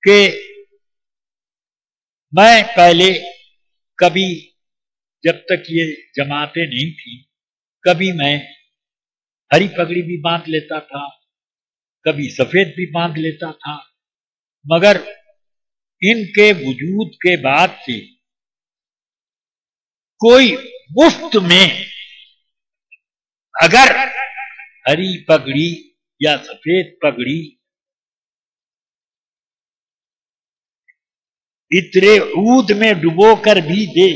کہ میں پہلے کبھی جب تک یہ جماعتیں نہیں تھیں کبھی میں ہری پگڑی بھی باندھ لیتا تھا، کبھی سفید بھی باندھ لیتا تھا، مگر ان کے وجود کے بعد سے کوئی مفت میں اگر ہری پگڑی یا سفید پگڑی اترے عود میں ڈبو کر بھی دے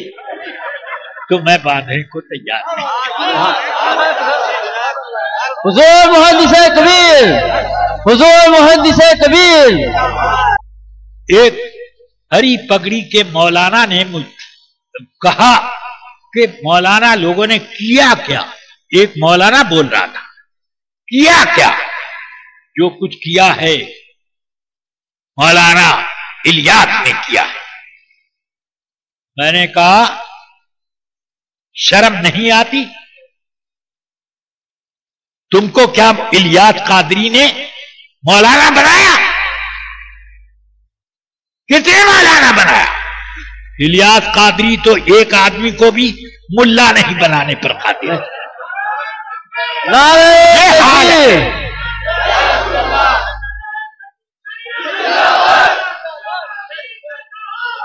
تو میں باندھنے کو تیار نہیں۔ حضور محدث کبیر، حضور محدث کبیر۔ ایک ہری پگڑی کے مولانا نے مجھ کہا کہ مولانا لوگوں نے کیا کیا؟ ایک مولانا بول رہا تھا کیا کیا؟ جو کچھ کیا ہے مولانا الیاس نے کیا ہے۔ میں نے کہا شرم نہیں آتی تم کو؟ کیا الیاس قادری نے مولانا بنایا؟ کس نے مولانا بنایا؟ الیاس قادری تو ایک آدمی کو بھی ملا نہیں بنانے پر قادر ہے۔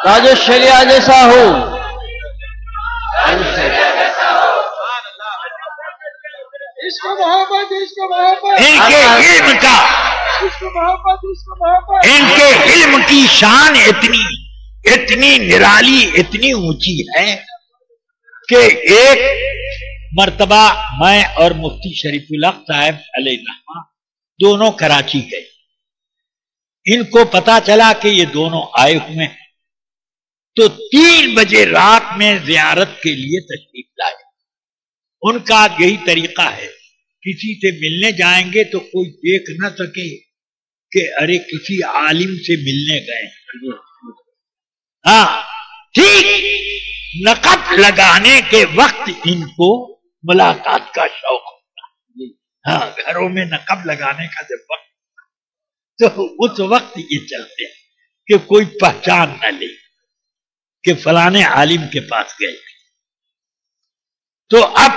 تاج الشریعہ جیسا ہو، ان کے علم کی شان اتنی نرالی، اتنی اونچی ہے کہ ایک مرتبہ میں اور مفتی شریف الحق صاحب علیہ الرحمہ دونوں کراچی گئے۔ ان کو پتا چلا کہ یہ دونوں آئے ہوئے ہیں تو 3 بجے رات میں زیارت کے لیے تشریف لائے۔ ان کا یہی طریقہ ہے، کسی سے ملنے جائیں گے تو کوئی دیکھ نہ سکے کہ ارے کسی عالم سے ملنے گئے۔ ہاں ٹھیک نقب لگانے کے وقت ان کو ملاقات کا شوق ہوتا ہے۔ ہاں گھروں میں نقب لگانے کا جب وقت تو اس وقت یہ چلتے ہیں کہ کوئی پہچان نہ لے کہ فلانے عالم کے پاس گئے۔ تو اب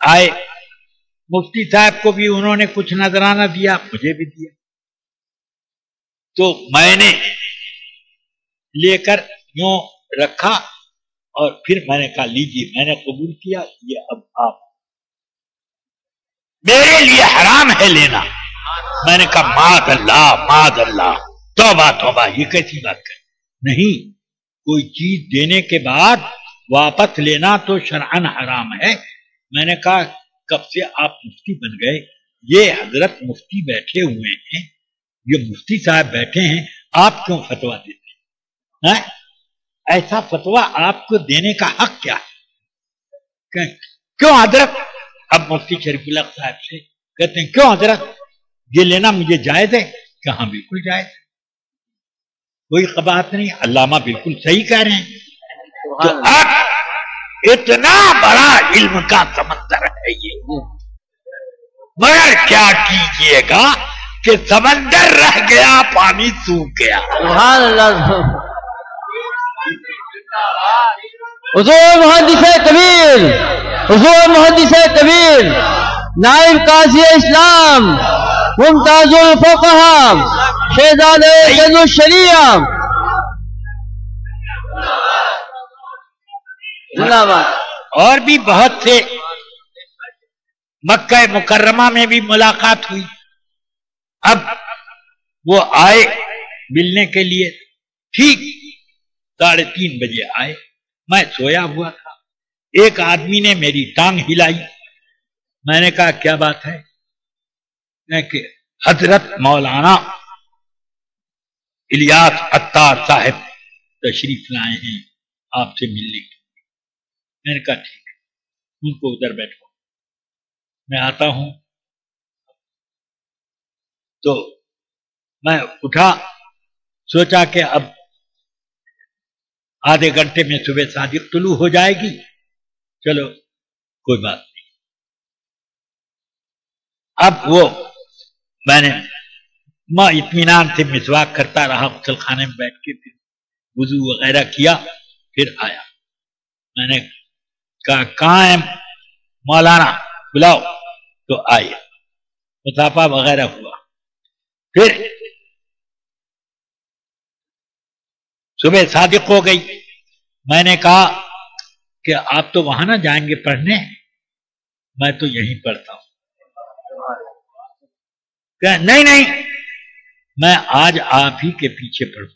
آئے مفتی صاحب کو بھی انہوں نے کچھ نذرانہ دیا، مجھے بھی دیا، تو میں نے لے کر یوں رکھا اور پھر میں نے کہا لیجیے، میں نے قبول کیا، یہ اب آپ میرے لیے حرام ہے لینا۔ میں نے کہا معاذ اللہ معاذ اللہ، توبہ توبہ، یہ کیسی بات کر؟ نہیں، کوئی چیز دینے کے بعد واپس لینا تو شرعاً حرام ہے۔ میں نے کہا کب سے آپ مفتی بن گئے؟ یہ حضرت مفتی بیٹھے ہوئے ہیں، یہ مفتی صاحب بیٹھے ہیں، آپ کیوں فتویٰ دیتے ہیں؟ ایسا فتویٰ آپ کو دینے کا حق کیا ہے؟ کیوں حضرت؟ اب مفتی شریف الحق صاحب سے کہتے ہیں کیوں حضرت یہ لینا مجھے جائز ہے؟ کہ ہاں بالکل جائز ہے، کوئی قباحت نہیں، علامہ بالکل صحیح کہہ رہے ہیں۔ تو اب اتنا بڑا علم کا سمندر ہے یہ، مگر کیا کیجئے گا کہ سمندر رہ گیا، پانی سوکھ گیا۔ سبحان اللہ۔ حضور محدث کبیر، حضور محدث کبیر، نائب قاضی اسلام، ممتاز الفقہا، شہزادہ جز الشریعہ، زندہ باد۔ اور بھی بہت سے، مکہ مکرمہ میں بھی ملاقات ہوئی۔ اب وہ آئے ملنے کے لیے، ٹھیک 3:30 بجے آئے، میں سویا ہوا تھا، ایک آدمی نے میری ٹانگ ہلائی۔ میں نے کہا کیا بات ہے؟ کہ حضرت مولانا الیاس عطار صاحب تشریف لائے ہیں آپ سے ملنے کے لیے۔ میں نے کہا ٹھیک ہے، ان کو ادھر بیٹھو، میں آتا ہوں۔ تو میں اٹھا، سوچا کہ اب آدھے گھنٹے میں صبح صادق طلوع ہو جائے گی، چلو کوئی بات نہیں۔ اب وہ میں نے میں اطمینان سے مسواک کرتا رہا غسل خانے میں بیٹھ کے، پھر وضو وغیرہ کیا، پھر آیا. میں نے کہا کہاں ہے مولانا، بلاؤ. تو آئے، مصافحہ وغیرہ ہوا. پھر صبح صادق ہو گئی. میں نے کہا کہ آپ تو وہاں نہ جائیں گے پڑھنے، میں تو یہیں پڑھتا ہوں. کہ نہیں نہیں، میں آج آپ ہی کے پیچھے پڑھوں.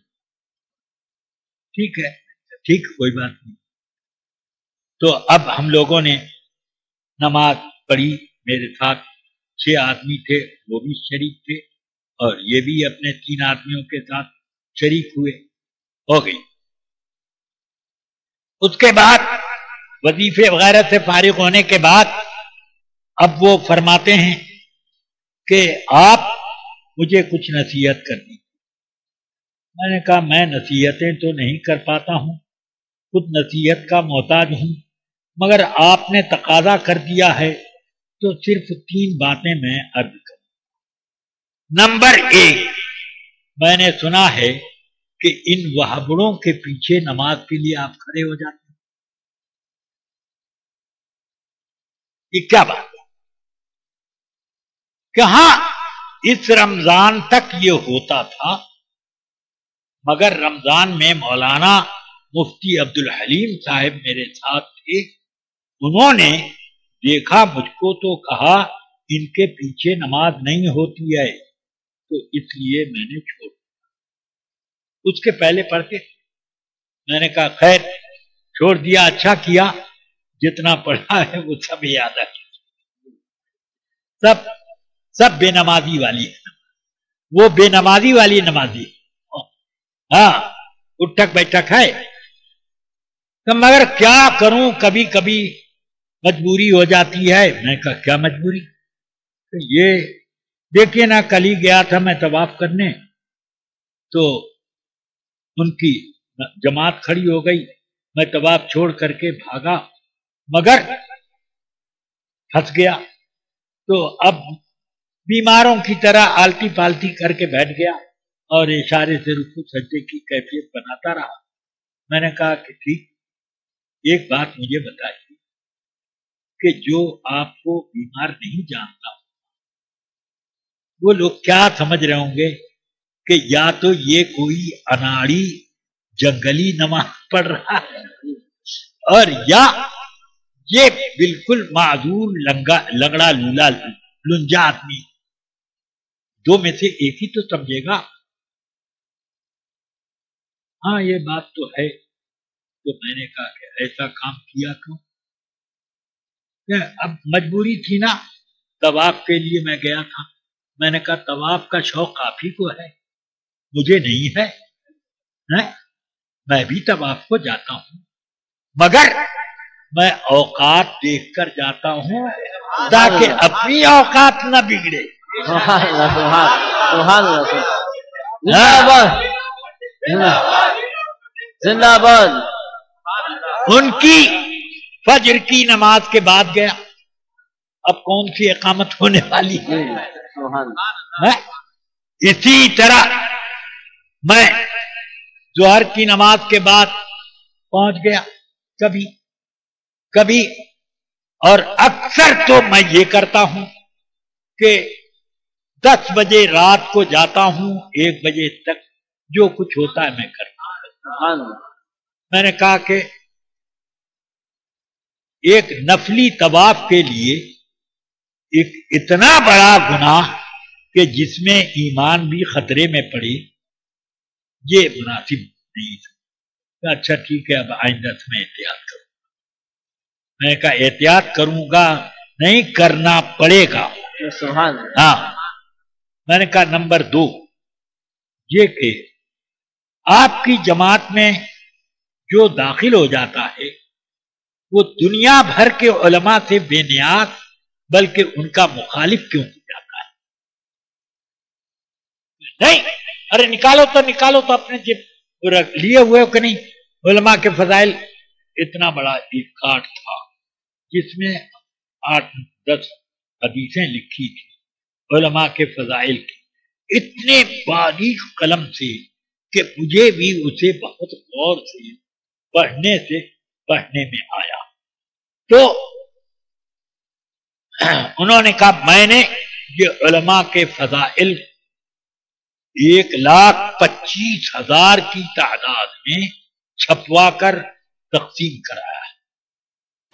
ٹھیک ہے، ٹھیک، کوئی بات نہیں. تو اب ہم لوگوں نے نماز پڑھی. میرے ساتھ 6 آدمی تھے، وہ بھی شریک تھے، اور یہ بھی اپنے 3 آدمیوں کے ساتھ شریک ہوئے. ہو گئی. اس کے بعد وظیفے وغیرہ سے فارغ ہونے کے بعد اب وہ فرماتے ہیں کہ آپ مجھے کچھ نصیحت کرنی. میں نے کہا میں نصیحتیں تو نہیں کر پاتا ہوں، خود نصیحت کا محتاج ہوں، مگر آپ نے تقاضا کر دیا ہے تو صرف 3 باتیں میں عرض کروں. نمبر 1، میں نے سنا ہے کہ ان وہابڑوں کے پیچھے نماز کے لیے آپ کھڑے ہو جاتے ہیں. یہ کیا بات ہے؟ کہ ہاں اس رمضان تک یہ ہوتا تھا، مگر رمضان میں مولانا مفتی عبدالحلیم صاحب میرے ساتھ تھے. انہوں نے دیکھا مجھ کو تو کہا ان کے پیچھے نماز نہیں ہوتی ہے، تو اس لیے میں نے چھوڑ. اس کے پہلے پڑھتے. میں نے کہا خیر چھوڑ دیا، اچھا کیا، جتنا پڑھا ہے وہ سب یاد ہے. سب بے نمازی والی ہے، وہ بے نمازی والی نمازی. ہاں اٹھک بیٹھک ہے. مگر کیا کروں، کبھی کبھی مجبوری ہو جاتی ہے. میں کہا کیا مجبوری؟ یہ دیکھیے نا، کل ہی گیا تھا میں طواف کرنے، تو ان کی جماعت کھڑی ہو گئی، میں طواف چھوڑ کر کے بھاگا، مگر پھنس گیا. تو اب بیماروں کی طرح آلتی پالتی کر کے بیٹھ گیا اور اشارے سے رکوع سجدے کی کیفیت بناتا رہا. میں نے کہا کہ ٹھیک، ایک بات مجھے بتائیے کہ جو آپ کو بیمار نہیں جانتا وہ لوگ کیا سمجھ رہے ہوں گے کہ یا تو یہ کوئی اناڑی جنگلی نماز پڑھ رہا ہے، اور یا یہ بالکل معذور لنگڑا لولا لنجا آدمی. دو میں سے ایک ہی تو سمجھے گا. ہاں یہ بات تو ہے. تو میں نے کہا کہ ایسا کام کیا کیوں؟ اب مجبوری تھی نا، طواف کے لیے میں گیا تھا. میں نے کہا طواف کا شوق آپ ہی کو ہے، مجھے نہیں ہے. میں بھی طواف کو جاتا ہوں، مگر میں اوقات دیکھ کر جاتا ہوں تاکہ اپنی اوقات نہ بگڑے. زندہ باد. ان کی فجر کی نماز کے بعد گیا، اب کون سی اقامت ہونے والی ہے؟ اسی طرح میں ظہر کی نماز کے بعد پہنچ گیا کبھی، اور اکثر تو میں یہ کرتا ہوں کہ 10 بجے رات کو جاتا ہوں، 1 بجے تک جو کچھ ہوتا ہے میں کرتا ہوں. میں نے کہا کہ ایک نفلی طواف کے لیے ایک اتنا بڑا گناہ کہ جس میں ایمان بھی خطرے میں پڑے، یہ مناسب نہیں تھا. اچھا ٹھیک ہے، اب آئندہ سے میں احتیاط کروں. میں نے کہا احتیاط کروں گا نہیں، کرنا پڑے گا. ہاں. میں نے کہا نمبر 2 یہ کہ آپ کی جماعت میں جو داخل ہو جاتا ہے وہ دنیا بھر کے علماء سے بے نیاز بلکہ ان کا مخالف کیوں ہو جاتا ہے؟ نہیں، ارے نکالو تو اپنے جیب لیے ہوئے ہو کہ نہیں. علماء کے فضائل اتنا بڑا ایک کارڈ تھا جس میں 8-10 حدیثیں لکھی تھی علماء کے فضائل کی. اتنے باریک قلم سے کہ مجھے بھی اسے بہت غور سے پڑھنے میں آیا. تو انہوں نے کہا میں نے یہ علماء کے فضائل 1,25,000 کی تعداد میں چھپوا کر تقسیم کرایا.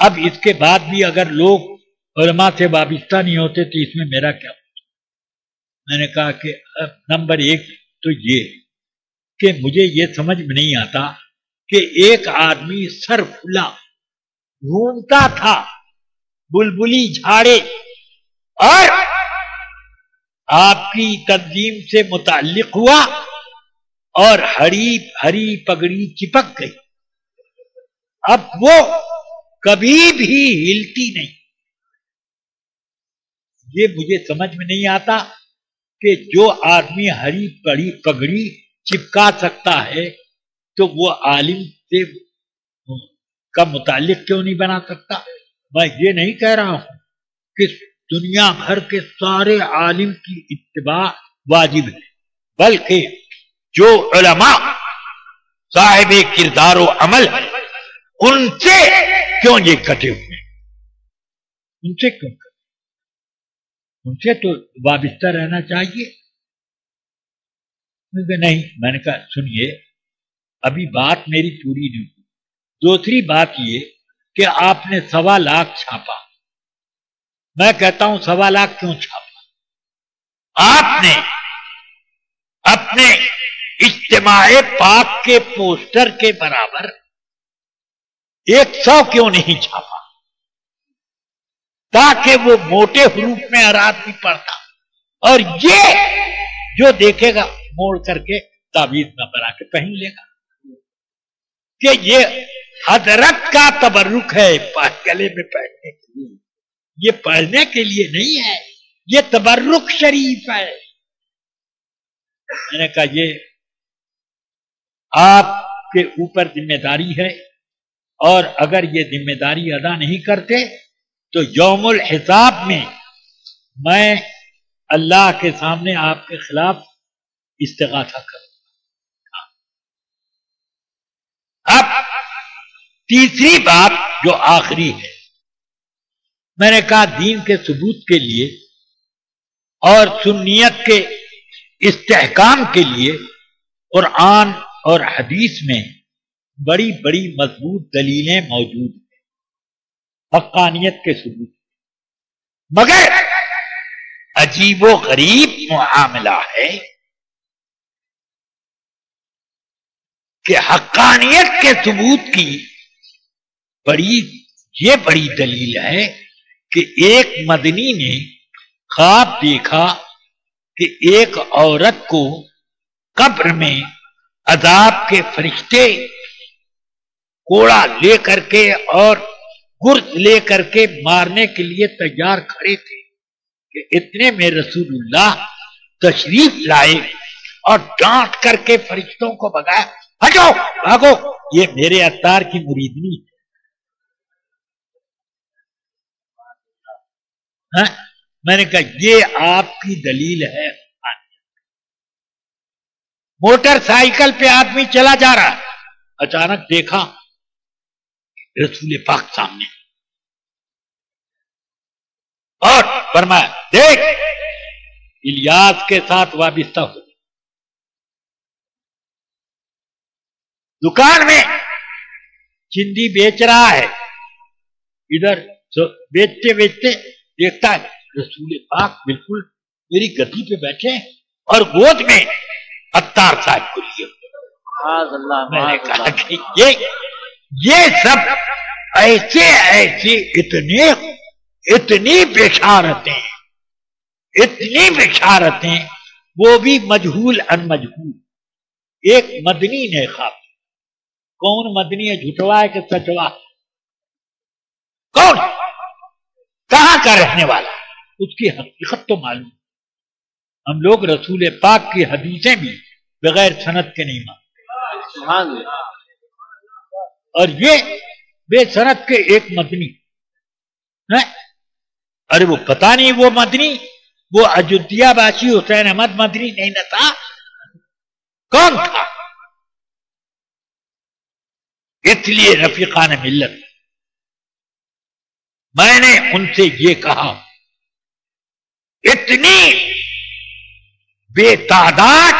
اب اس کے بعد بھی اگر لوگ علماء سے وابستہ نہیں ہوتے تو اس میں میرا کیا؟ میں نے کہا کہ نمبر 1 تو یہ کہ مجھے یہ سمجھ میں نہیں آتا کہ ایک آدمی سر کھلا گھومتا تھا بلبلی جھاڑے اور آپ کی تنظیم سے متعلق ہوا اور ہری پگڑی چپک گئی. اب وہ کبھی بھی ہلتی نہیں. یہ مجھے سمجھ میں نہیں آتا کہ جو آدمی ہری پگڑی چپکا سکتا ہے تو وہ عالم سے کا متعلق کیوں نہیں بنا سکتا. میں یہ نہیں کہہ رہا ہوں کہ دنیا بھر کے سارے عالم کی اتباع واجب ہے، بلکہ جو علماء صاحب کردار و عمل ان سے کیوں یہ کٹے ہوئے، ان سے کیوں کٹے؟ ان سے تو وابستہ رہنا چاہیے. نہیں، میں نے کہا سنیے ابھی بات میری پوری نہیں ہوئی. دوسری بات یہ کہ آپ نے 1.25 لاکھ چھاپا. میں کہتا ہوں 1.25 لاکھ کیوں چھاپا؟ آپ نے اپنے اجتماع پاک کے پوسٹر کے برابر 100 کیوں نہیں چھاپا تاکہ وہ موٹے حروف میں ہر آدمی پڑھتا اور یہ جو دیکھے گا موڑ کر کے تعویذ نہ بنا کے پہن لے گا کہ یہ حضرت کا تبرک ہے گلے میں پہننے کے لیے. یہ پڑھنے کے لیے نہیں ہے، یہ تبرک شریف ہے. میں نے کہا یہ آپ کے اوپر ذمہ داری ہے اور اگر یہ ذمہ داری ادا نہیں کرتے تو یوم الحساب میں اللہ کے سامنے آپ کے خلاف استغاثہ کروں. اب تیسری بات جو آخری ہے، میں نے کہا دین کے ثبوت کے لیے اور سنیت کے استحکام کے لیے قرآن اور حدیث میں بڑی بڑی مضبوط دلیلیں موجود ہیں حقانیت کے ثبوت، مگر عجیب و غریب معاملہ ہے کہ حقانیت کے ثبوت کی یہ بڑی دلیل ہے کہ ایک مدنی نے خواب دیکھا کہ ایک عورت کو قبر میں عذاب کے فرشتے کوڑا لے کر کے اور گرز لے کر کے مارنے کے لیے تیار کھڑے تھے کہ اتنے میں رسول اللہ تشریف لائے اور ڈانٹ کر کے فرشتوں کو بگایا، ہٹو بھاگو، یہ میرے عطار کی مریدنی ہے. میں نے کہا یہ آپ کی دلیل ہے. موٹر سائیکل پہ آدمی چلا جا رہا، اچانک دیکھا رسول پاک سامنے اور فرمایا دیکھ الیاس کے ساتھ وابستہ ہو. دکان میں چندی بیچ رہا ہے، ادھر بیچتے بیچتے دیکھتا ہے رسول پاک بالکل میری گدی پہ بیٹھے اور گود میں عطار صاحب کو لیے. میں نے کہا کہ یہ سب ایسے اتنی بشارتیں وہ بھی مجہول ان مجہول. ایک مدنی نے خواب، کون مدنی ہے، جھوٹوا ہے کہ سچوا؟ کون، کہاں کا رہنے والا، اس کی حقیقت تو معلوم. ہم لوگ رسول پاک کی حدیثیں بھی بغیر سند کے نہیں مانتے، اور یہ بے سند کے ایک مدنی ہے. ارے وہ پتہ نہیں وہ مدنی وہ اجودھیا باسی حسین احمد مدنی نہیں نہ تھا؟ کون تھا؟ اس لیے رفیقان ملت میں نے ان سے یہ کہا، اتنی بے تعداد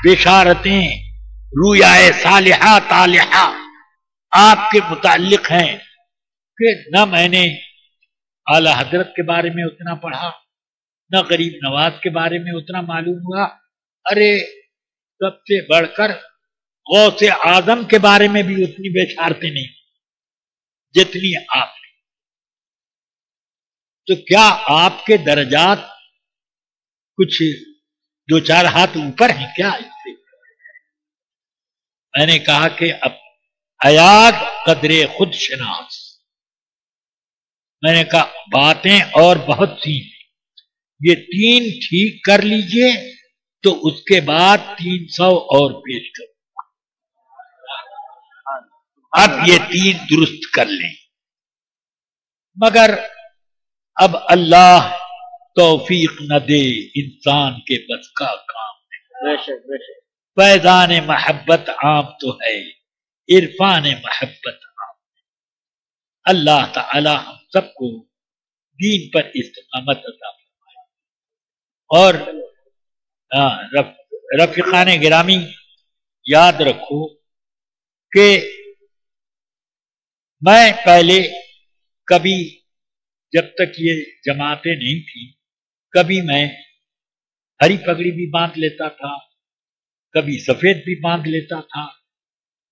بشارتیں رویائے صالحہ طالحہ آپ کے متعلق ہیں کہ نہ میں نے اعلی حضرت کے بارے میں اتنا پڑھا، نہ غریب نواز کے بارے میں اتنا معلوم ہوا، ارے سب سے بڑھ کر غوث اعظم کے بارے میں بھی اتنی بشارتیں نہیں جتنی آپ نے۔ تو کیا آپ کے درجات کچھ دو چار ہاتھ اوپر ہیں کیا اس سے؟ میں نے کہا کہ اب ایاد قدر خود شناس، میں نے کہا باتیں اور بہت سی ہیں، یہ 3 ٹھیک کر لیجئے تو اس کے بعد 300 اور پیش کرو، اب یہ 3 درست کر لیں۔ مگر اب اللہ توفیق نہ دے، انسان کے بس کا کام ہے۔ فیضان محبت عام تو ہے، عرفان محبت عام ہے۔ اللہ تعالی ہم سب کو دین پر استقامت عطا فرمائے۔ اور رفیقان گرامی یاد رکھو کہ میں پہلے کبھی جب تک یہ جماعتیں نہیں تھیں کبھی میں ہری پگڑی بھی باندھ لیتا تھا، کبھی سفید بھی باندھ لیتا تھا،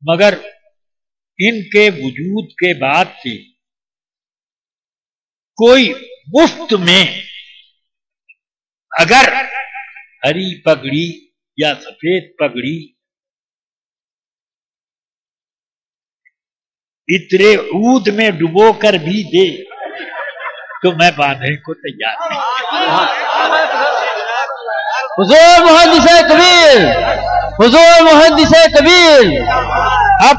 مگر ان کے وجود کے بعد سے کوئی مفت میں اگر ہری پگڑی یا سفید پگڑی اترے عود میں ڈبو کر بھی دے تو میں باندھنے کو تیار نہیں۔ حضور محدث کبیر، حضور محدث کبیر۔ اب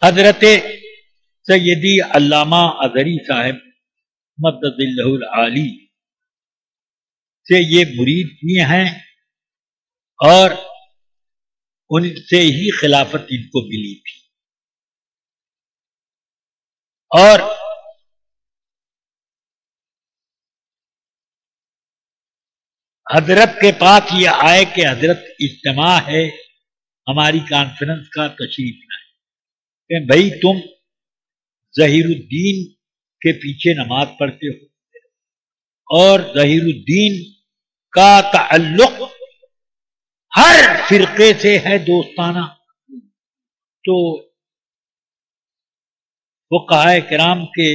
حضرت سیدی علامہ اظہری صاحب مدد اللہ العالی سے یہ مرید کیے ہیں اور ان سے ہی خلافت ان کو ملی تھی، اور حضرت کے پاس یہ آئے کہ حضرت اجتماع ہے ہماری کانفرنس کا، تشریف لائیں کہ بھائی تم ظہیر الدین کے پیچھے نماز پڑھتے ہو اور ظہیر الدین کا تعلق ہر فرقے سے ہے دوستانہ، تو فقہائے کرام کے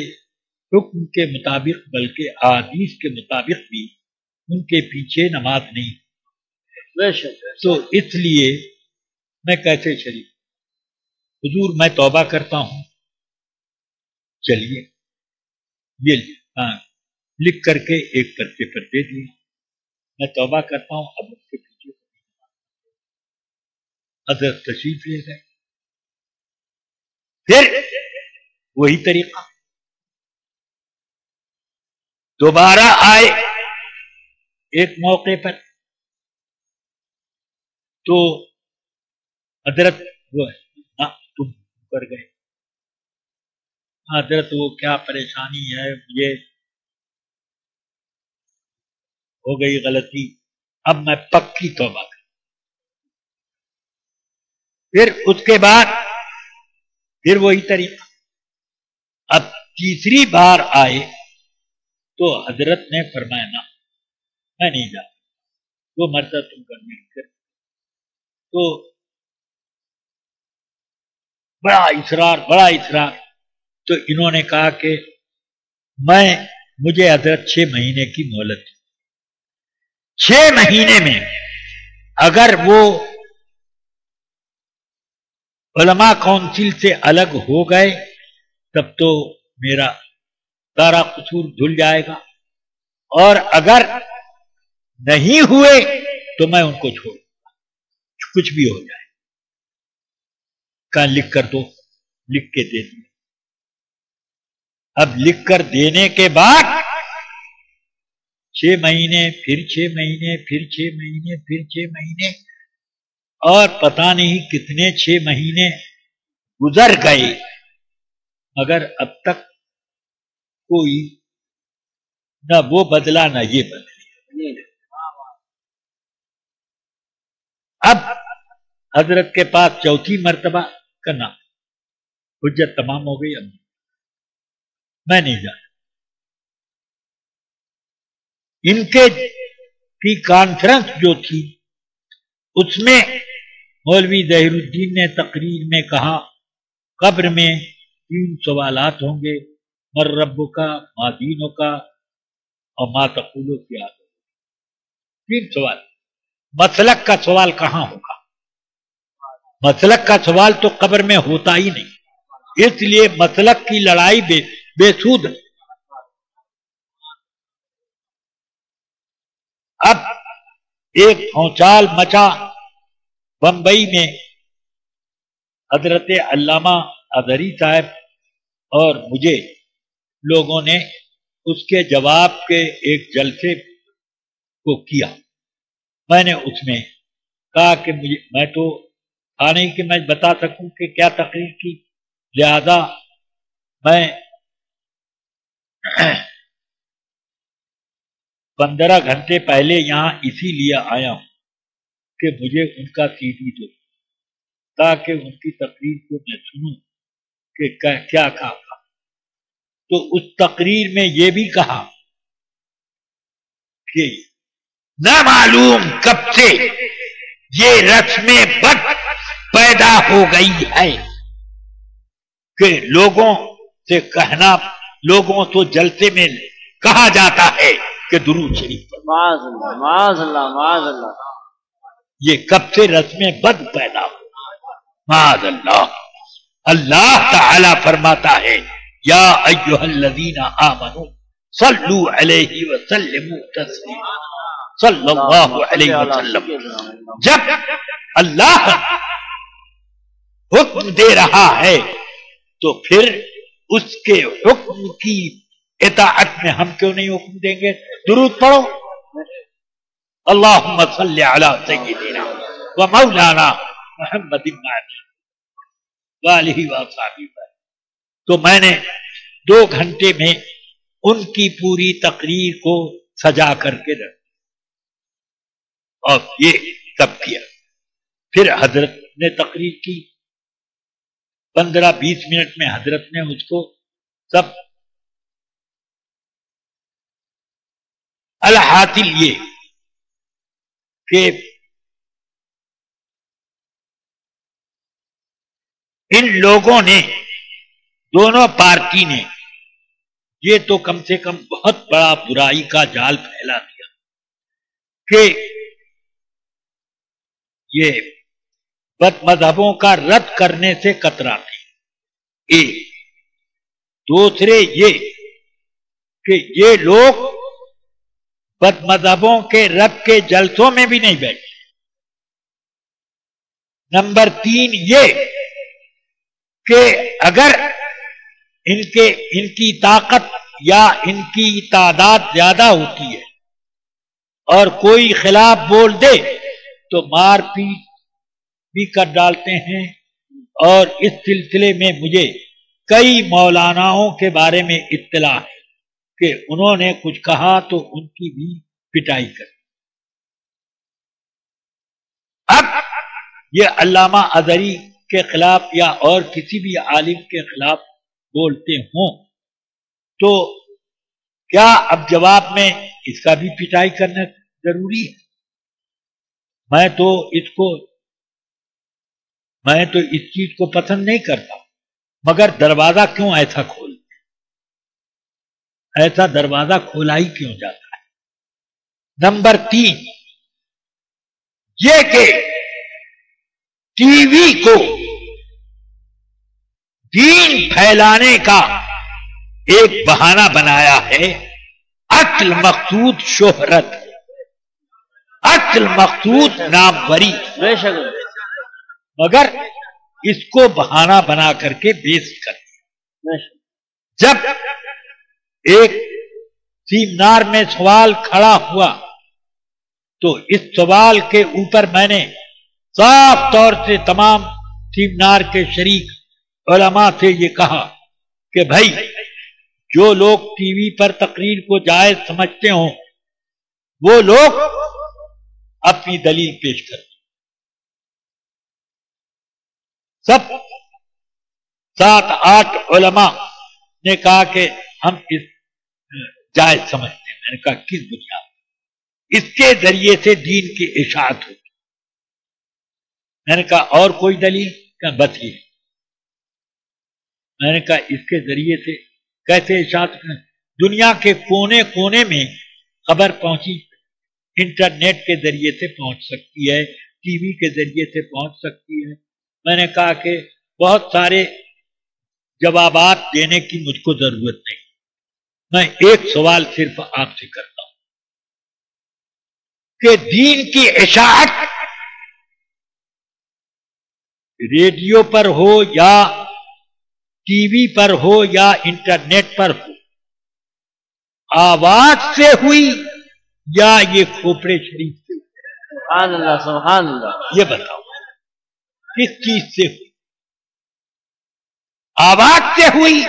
حکم کے مطابق بلکہ احادیث کے مطابق بھی ان کے پیچھے نماز نہیں، تو اس لیے میں کیسے شریک؟ حضور میں توبہ کرتا ہوں، چلیے یہ لکھ کر کے ایک پرچے پر دے دیے، میں توبہ کرتا ہوں، اب اس کے پیچھے حضرت تشریف لے گئے۔ پھر وہی طریقہ، دوبارہ آئے ایک موقع پر تو حضرت وہ تم کر گئے، حضرت وہ کیا پریشانی ہے، یہ ہو گئی غلطی، اب میں پکی توبہ کر۔ پھر اس کے بعد پھر وہی طریقہ، اب تیسری بار آئے تو حضرت نے فرمایا نہ میں نہیں جاتا، وہ مرتا تم کر نہیں کر، تو بڑا اصرار، تو انہوں نے کہا کہ مجھے حضرت 6 مہینے کی مہلت، 6 مہینے میں اگر وہ علماء کونسل سے الگ ہو گئے تب تو میرا سارا قصور دھل جائے گا، اور اگر نہیں ہوئے تو میں ان کو چھوڑ دوں گا، کچھ بھی ہو جائے۔ کہا لکھ کر دو، لکھ کے دے دیا۔ اب لکھ کر دینے کے بعد 6 مہینے، پھر 6 مہینے، پھر 6 مہینے، پھر 6 مہینے، اور پتہ نہیں کتنے 6 مہینے گزر گئے، مگر اب تک کوئی نہ وہ بدلا نہ یہ بدلا۔ اب حضرت کے پاس چوتھی مرتبہ کرنا، حجت تمام ہو گئی، اب میں نہیں جاتا۔ ان کے کی کانفرنس جو تھی اس میں مولوی ظہیر الدین نے تقریر میں کہا قبر میں 3 سوالات ہوں گے، مر رب کا، ما دینوں کا، اور ما تقولو کی آدم۔ 3 سوال۔ مسلک کا سوال کہاں ہوگا؟ مسلک کا سوال تو قبر میں ہوتا ہی نہیں، اس لیے مسلک کی لڑائی بے سود ہے۔ اب ایک بھونچال مچا بمبئی میں، حضرت علامہ اظہری صاحب اور مجھے لوگوں نے اس کے جواب کے ایک جلسے کو کیا۔ میں نے اس میں کہا کہ میں تو تھا نہیں کہ میں بتا سکوں کہ کیا تقریر کی، لہذا میں 15 گھنٹے پہلے یہاں اسی لیے آیا ہوں کہ مجھے ان کا سی ڈی دو تاکہ ان کی تقریر کو میں سنوں کہ کیا کہا۔ تو اس تقریر میں یہ بھی کہا کہ نہ معلوم کب سے یہ رسم بد پیدا ہو گئی ہے کہ لوگوں سے کہنا، لوگوں تو جلسے میں کہا جاتا ہے کہ درود شریف پڑھو۔ معاذ اللہ، معاذ اللہ، معاذ اللہ۔ یہ کب سے رسم بد پیدا ہو؟ معاذ اللہ۔ اللہ تعالی فرماتا ہے یا ایھا الذین آمنوا صلوا علیہ وسلموا تسلیما، صلی اللہ علیہ وسلم۔ جب اللہ حکم دے رہا ہے تو پھر اس کے حکم کی اطاعت میں ہم کیوں نہیں حکم دیں گے؟ درود پڑھو، اللہم صلی علی سیدنا و مولانا محمد وآلہ وصحبہ۔ تو میں نے 2 گھنٹے میں ان کی پوری تقریر کو سجا کر کے رکھ، اور یہ تب کیا۔ پھر حضرت نے تقریر کی، 15-20 منٹ میں حضرت نے اس کو سب الحاصل یہ کہ ان لوگوں نے، دونوں پارٹی نے، یہ تو کم سے کم بہت بڑا برائی کا جال پھیلا دیا کہ یہ بد مذہبوں کا رد کرنے سے کتراتے ہیں۔ ایک دوسرے یہ کہ یہ لوگ بد مذہبوں کے رد کے جلسوں میں بھی نہیں بیٹھے۔ نمبر 3 یہ کہ اگر ان کی طاقت یا ان کی تعداد زیادہ ہوتی ہے اور کوئی خلاف بول دے تو مار پیٹ بھی کر ڈالتے ہیں، اور اس سلسلے میں مجھے کئی مولاناؤں کے بارے میں اطلاع ہے کہ انہوں نے کچھ کہا تو ان کی بھی پٹائی کر۔ اب یہ علامہ اظہری کے خلاف یا اور کسی بھی عالم کے خلاف بولتے ہوں تو کیا اب جواب میں اس کا بھی پٹائی کرنا ضروری ہے؟ میں تو اس چیز کو پسند نہیں کرتا، مگر دروازہ کیوں ایسا کھولتے؟ ایسا دروازہ کھولا ہی کیوں جاتا ہے؟ نمبر 3 یہ کہ ٹی وی کو دین پھیلانے کا ایک بہانہ بنایا ہے۔ اصل مقصود شہرت، اصل مقصود ناموری، بے شک، مگر اس کو بہانہ بنا کر کے بیس کر دیا۔ جب ایک سیمینار میں سوال کھڑا ہوا تو اس سوال کے اوپر میں نے صاف طور سے تمام سیمینار کے شریک علماء سے یہ کہا کہ بھائی جو لوگ ٹی وی پر تقریر کو جائز سمجھتے ہوں وہ لوگ اپنی دلیل پیش کریں. سب 7-8 علماء نے کہا کہ ہم اس جائز سمجھتے ہیں. میں نے کہا کس بنیاد؟ اس کے ذریعے سے دین کی اشاعت ہوتی. میں نے کہا اور کوئی دلیل؟ کہ بس یہ. میں نے کہا اس کے ذریعے سے کیسے اشاعت کریں؟ دنیا کے کونے کونے میں خبر پہنچی، انٹرنیٹ کے ذریعے سے پہنچ سکتی ہے، ٹی وی کے ذریعے سے پہنچ سکتی ہے. میں نے کہا کہ بہت سارے جوابات دینے کی مجھ کو ضرورت نہیں، میں ایک سوال صرف آپ سے کرتا ہوں کہ دین کی اشاعت ریڈیو پر ہو یا ٹی وی پر ہو یا انٹرنیٹ پر ہو، آواز سے ہوئی یا یہ کھوپڑے شریف سے ہوئی؟ سبحان اللہ سبحان اللہ. یہ بتاؤ کس چیز سے ہوئی؟ آواز سے ہوئی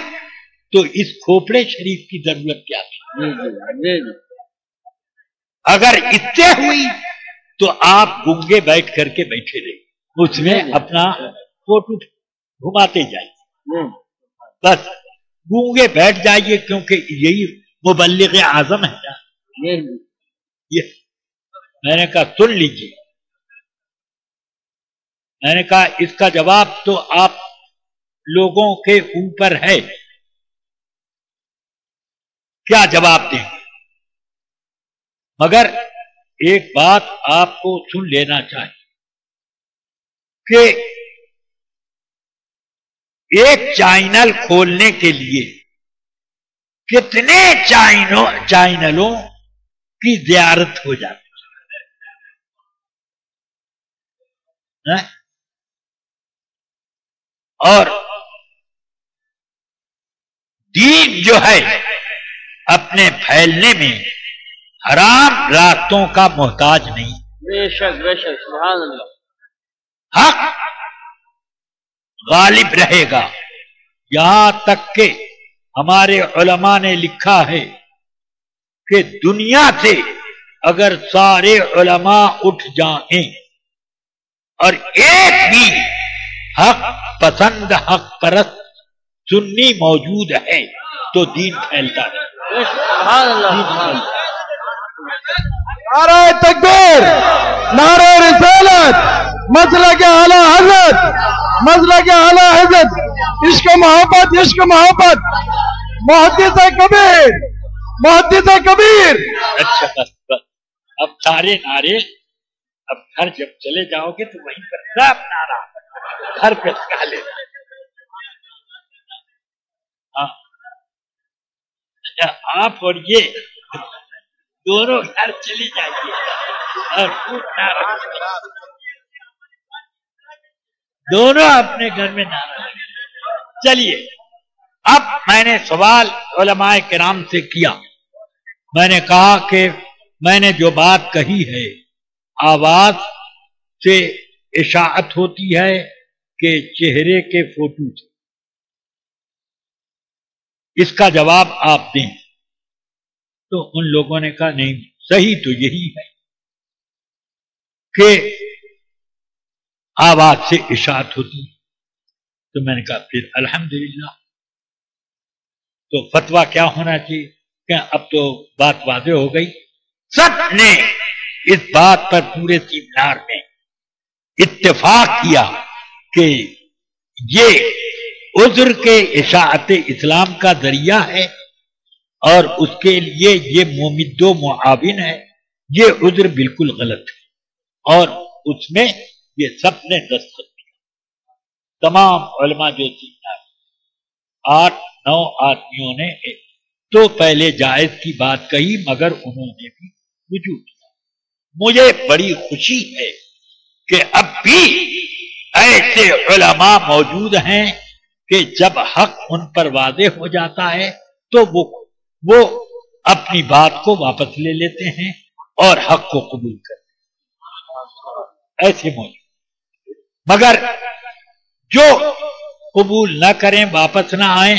تو اس کھوپڑے شریف کی ضرورت کیا تھی؟ اگر اس سے ہوئی تو آپ گنگے بیٹھ کر کے بیٹھے رہے، اس میں اپنا فوٹو گھماتے جائیے، بس گونگے بیٹھ جائیے، کیونکہ یہی مبلغ اعظم ہے نا. یہ میں نے کہا سن لیجیے. میں نے کہا اس کا جواب تو آپ لوگوں کے اوپر ہے، کیا جواب دیں گے؟ مگر ایک بات آپ کو سن لینا چاہیے کہ ایک چینل کھولنے کے لیے کتنے چینلوں کی زیارت ہو جاتی ہے، اور دین جو ہے اپنے پھیلنے میں حرام راستوں کا محتاج نہیں. بے شک بے شک سبحان اللہ. حق غالب رہے گا. یہاں تک کہ ہمارے علماء نے لکھا ہے کہ دنیا سے اگر سارے علماء اٹھ جائیں اور ایک بھی حق پسند حق پرست سنی موجود ہے تو دین پھیلتا ہے. سبحان اللہ. نعرہ تکبیر، نعرہ رسالت، مسلک اعلی حضرت، مسلک اعلی حضرت، عشق محبت، عشق محبت، محدث کبیر، محدث کبیر. اچھا بس بس، اب سارے نعرے اب گھر جب چلے جاؤ گے تو وہیں پر سب نعرہ گھر پہ لگا لینا. آپ اور یہ دونوں گھر چلی جائیے اور خوب نعرہ دونوں اپنے گھر میں نعرہ لگائیں. چلیے اب میں نے سوال علماء کرام سے کیا. میں نے کہا کہ میں نے جو بات کہی ہے آواز سے اشاعت ہوتی ہے کہ چہرے کے فوٹو سے، اس کا جواب آپ دیں. تو ان لوگوں نے کہا نہیں، صحیح تو یہی ہے کہ آواز سے اشاعت ہوتی ہے. تو میں نے کہا پھر الحمدللہ. تو فتویٰ کیا ہونا چاہیے کہ اب تو بات واضح ہو گئی. سب نے اس بات پر پورے سیمینار میں اتفاق کیا کہ یہ عذر کے اشاعت اسلام کا ذریعہ ہے اور اس کے لیے یہ ممد و معاون ہے. یہ عذر بالکل غلط ہے اور اس میں یہ سب نے دستخط کیا. تمام علماء جو سیمینار 8-9 آدمیوں نے تو پہلے جائز کی بات کہی مگر انہوں نے بھی رجوع کیا. مجھے بڑی خوشی ہے کہ اب بھی ایسے علماء موجود ہیں کہ جب حق ان پر واضح ہو جاتا ہے تو وہ وہ اپنی بات کو واپس لے لیتے ہیں اور حق کو قبول کرتے ہیں، ایسے موجود۔ مگر جو قبول نہ کریں، واپس نہ آئیں،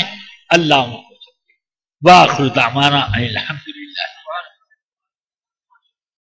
اللہ ان کو۔ وآخر دعوانا ان الحمد